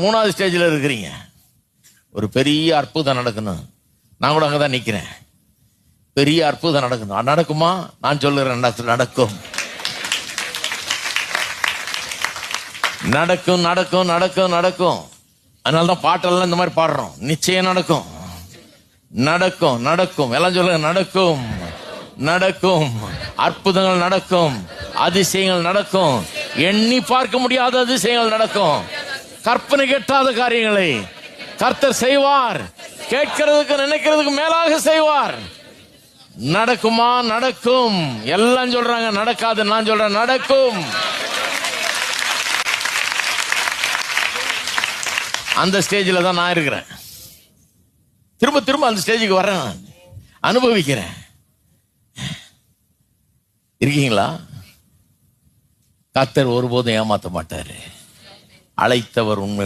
மூணாவது ஸ்டேஜில் இருக்கிறீங்க. ஒரு பெரிய அற்புதம் நடக்கணும். நான் கூட அங்கே தான் நிற்கிறேன். பெரிய அற்புதம் நடக்கணும். நடக்குமா? நான் சொல்லுறேன், நடக்கும். நடக்கும் நடக்கும் நடக்கும் நடக்கும். அதனால தான் பாட்டெல்லாம் இந்த மாதிரி பாடுறோம். நிச்சயம் நடக்கும், நடக்கும் நடக்கும். எல்லாம் சொல்லுங்க, நடக்கும் நடக்கும். அற்புதங்கள் நடக்கும், அதிசயங்கள் நடக்கும், எண்ணி பார்க்க முடியாத அதிசயங்கள் நடக்கும். கற்பனை கெட்டாத காரியங்களை கர்த்தர் செய்வார். கேட்கிறதுக்கு நினைக்கிறதுக்கு மேலாக செய்வார். நடக்குமா? நடக்கும். எல்லாம் சொல்றாங்க நடக்காது, நான் சொல்றேன் நடக்கும். அந்த ஸ்டேஜில் தான் நான் இருக்கிறேன். திரும்ப திரும்ப அந்த ஸ்டேஜுக்கு வரேன், அனுபவிக்கிறேன். இருக்கீங்களா? கர்த்தர் ஒருபோதும் ஏமாத்த மாட்டாரு. அழைத்தவர் உண்மை